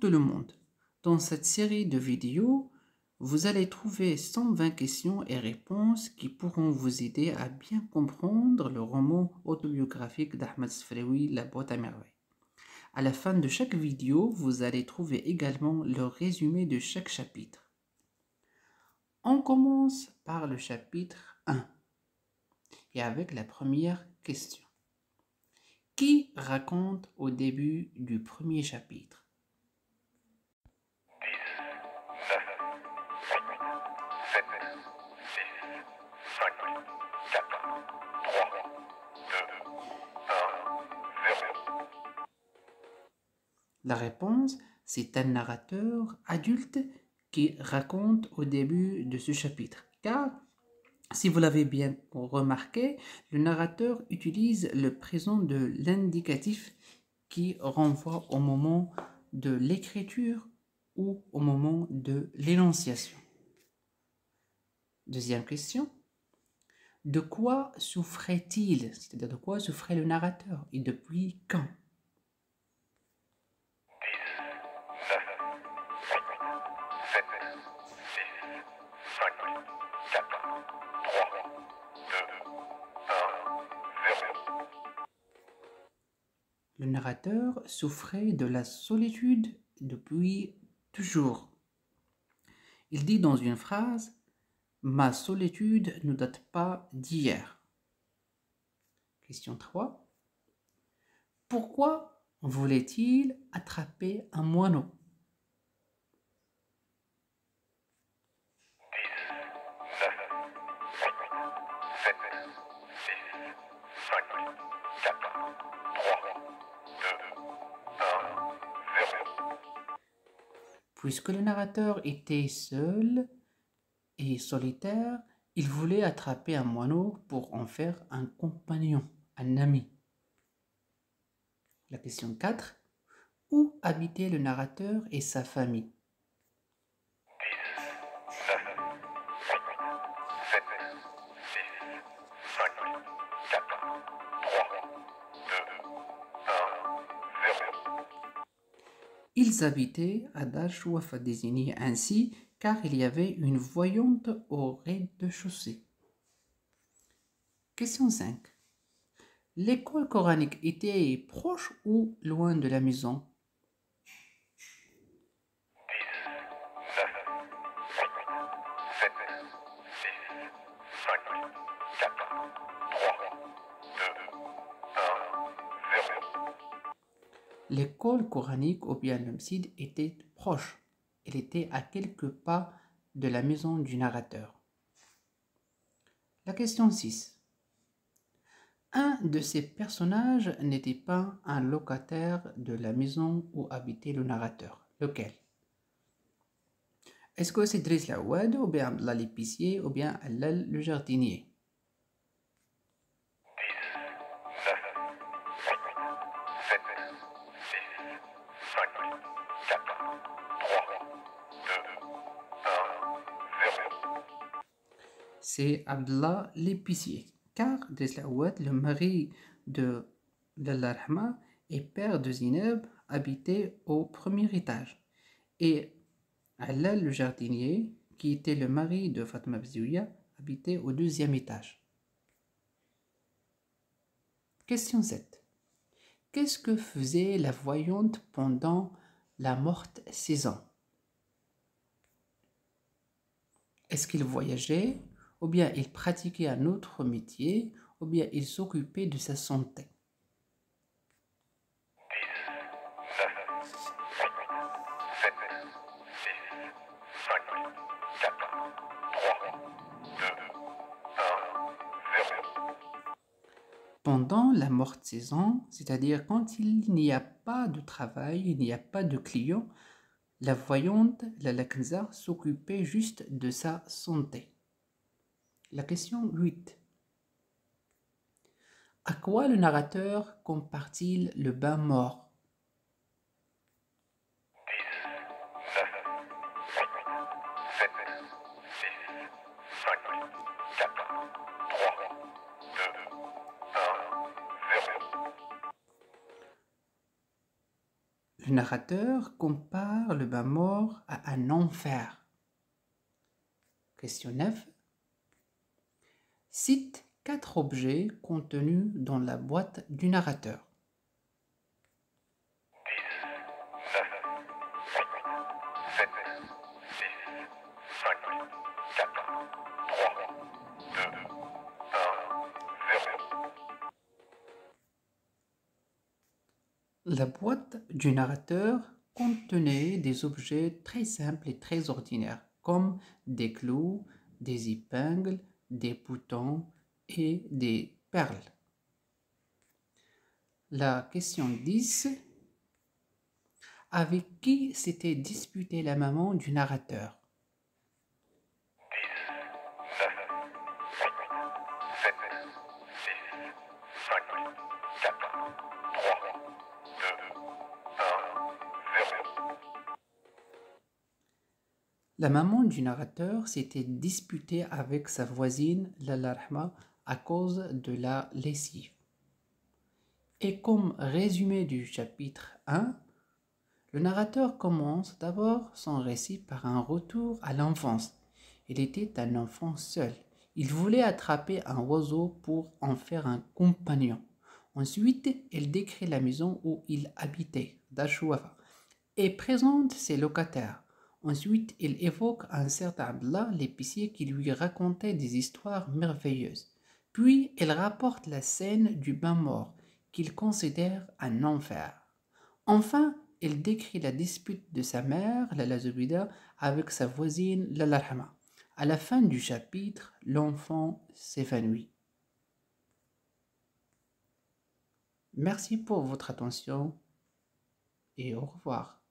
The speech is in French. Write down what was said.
tout le monde. Dans cette série de vidéos, vous allez trouver 120 questions et réponses qui pourront vous aider à bien comprendre le roman autobiographique d'Ahmed Sfraoui, La boîte à merveilles. À la fin de chaque vidéo, vous allez trouver également le résumé de chaque chapitre. On commence par le chapitre 1 et avec la première question. Qui raconte au début du premier chapitre? 10, 9, 8, 7, 6, 5, 4, 3, 2, 1, 0. La réponse, c'est un narrateur adulte qui raconte au début de ce chapitre. Car, si vous l'avez bien remarqué, le narrateur utilise le présent de l'indicatif qui renvoie au moment de l'écriture ou au moment de l'énonciation. Deuxième question. De quoi souffrait-il? C'est-à-dire de quoi souffrait le narrateur et depuis quand? 10, 9, 8, 7, 6, 5, 4, 3, 2, 1, 0. Le narrateur souffrait de la solitude depuis toujours. Il dit dans une phrase « Ma solitude ne date pas d'hier ». Question 3. Pourquoi voulait-il attraper un moineau? 10, 9, 8, 7, 6, 5, 4, 3, 2, 1, 0. Puisque le narrateur était seul et solitaire, il voulait attraper un moineau pour en faire un compagnon, un ami. La question 4. Où habitait le narrateur et sa famille? 10, 9, 8, 7, 6, 5, 4, 3, 2, 1, 0. Ils habitaient à Dashwaf, désigné ainsi car il y avait une voyante au rez-de-chaussée. Question 5. L'école coranique était proche ou loin de la maison? 10, 9, 8, 7, 6, 5, 4, 3, 2, 1, 0. L'école coranique ou bien le masjid était proche. Elle était à quelques pas de la maison du narrateur. La question 6. Un de ces personnages n'était pas un locataire de la maison où habitait le narrateur. Lequel? Est-ce que c'est Driss Laouad ou bien Abdallah l'épicier ou bien Allal le jardinier? 10, 9, 8, 7, 6, 5, 4, 3, 2, 1, 0. C'est Abdallah l'épicier. Car Driss Laouad, le mari de d'Allah Rahma et père de Zineb, habitait au premier étage. Et Allal le jardinier, qui était le mari de Fatma Bzouya, habitait au deuxième étage. Question 7. Qu'est-ce que faisait la voyante pendant la morte saison? Est-ce qu'il voyageait, ou bien il pratiquait un autre métier, ou bien il s'occupait de sa santé? 10, 9, 8, 7, 6, 5, 4, 3, 2, 1, 0. Pendant la morte saison, c'est-à-dire quand il n'y a pas de travail, il n'y a pas de clients, la voyante, la Laknza, s'occupait juste de sa santé. La question 8. À quoi le narrateur compare-t-il le bain mort? 10, 9, 8, 7, 6, 5, 4, 3, 2, 1, 0. Le Le narrateur compare le bain mort à un enfer. Question 9. Cite 4 objets contenus dans la boîte du narrateur. 10, 9, 8, 7, 6, 5, 4, 3, 2, 1, 0. La boîte du narrateur contenait des objets très simples et très ordinaires, comme des clous, des épingles, des boutons et des perles. La question 10. Avec qui s'était disputée la maman du narrateur? 10, 9, 8, 7, 6, 5, 4, 3, 2, 1, 0. La maman du narrateur s'était disputée avec sa voisine, Lalla Rahma, à cause de la lessive. Et comme résumé du chapitre 1, le narrateur commence d'abord son récit par un retour à l'enfance. Il était un enfant seul. Il voulait attraper un oiseau pour en faire un compagnon. Ensuite, il décrit la maison où il habitait, Dashouafa, et présente ses locataires. Ensuite, il évoque un certain Abdallah, l'épicier, qui lui racontait des histoires merveilleuses. Puis, il rapporte la scène du bain mort, qu'il considère un enfer. Enfin, il décrit la dispute de sa mère, Lala Zubida, avec sa voisine, Lala Rahma. À la fin du chapitre, l'enfant s'évanouit. Merci pour votre attention et au revoir.